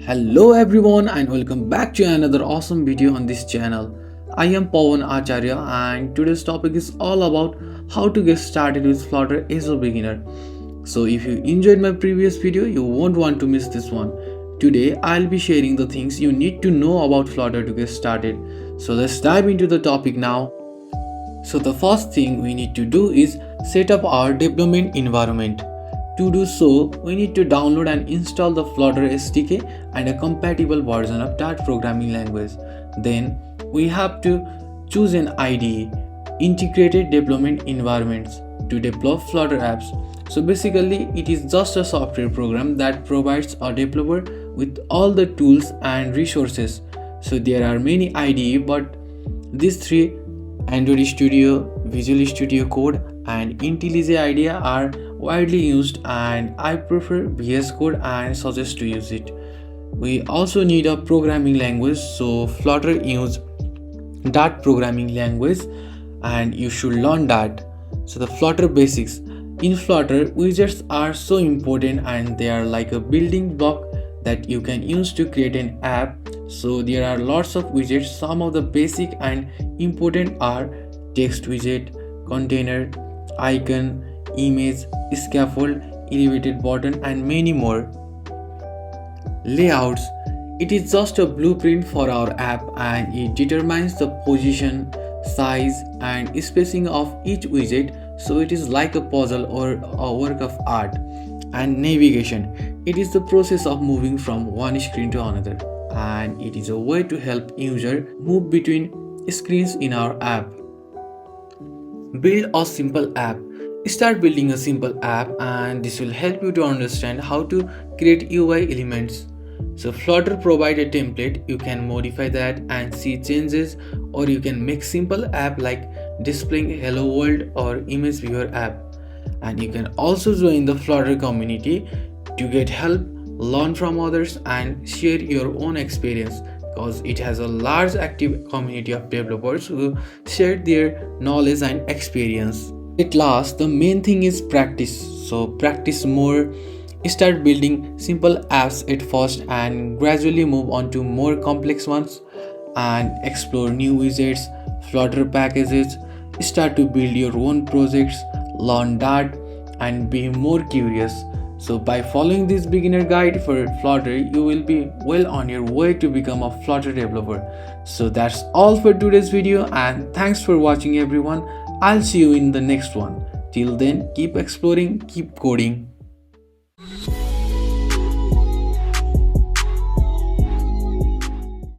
Hello everyone and welcome back to another awesome video on this channel. I am Pawan Acharya and today's topic is all about how to get started with Flutter as a beginner. So if you enjoyed my previous video, you won't want to miss this one. Today I'll be sharing the things you need to know about Flutter to get started. So let's dive into the topic now. So the first thing we need to do is set up our development environment. To do so, we need to download and install the Flutter SDK and a compatible version of that programming language. Then we have to choose an IDE, Integrated Development Environments, to develop Flutter apps. So basically, it is just a software program that provides a developer with all the tools and resources. So there are many IDE, but these three, Android Studio, Visual Studio Code and IntelliJ IDEA, are widely used, and I prefer VS Code and suggest to use it. We also need a programming language, so Flutter use that programming language and you should learn that. So the Flutter basics. In Flutter, widgets are so important and they are like a building block that you can use to create an app. So there are lots of widgets. Some of the basic and important are text widget, container, icon, image, scaffold, elevated button and many more. Layouts. It is just a blueprint for our app and it determines the position, size and spacing of each widget, so it is like a puzzle or a work of art. And navigation. It is the process of moving from one screen to another, and it is a way to help user move between screens in our app. Build a simple app. Start building a simple app and this will help you to understand how to create UI elements. So Flutter provides a template, you can modify that and see changes, or you can make simple app like displaying hello world or image viewer app. And you can also join the Flutter community to get help, learn from others and share your own experience, because it has a large active community of developers who share their knowledge and experience. At last, the main thing is practice. So practice more, start building simple apps at first and gradually move on to more complex ones, and explore new widgets, Flutter packages, start to build your own projects, learn that and be more curious. So by following this beginner guide for Flutter, you will be well on your way to become a Flutter developer. So that's all for today's video and thanks for watching everyone. I'll see you in the next one. Till then, keep exploring, keep coding.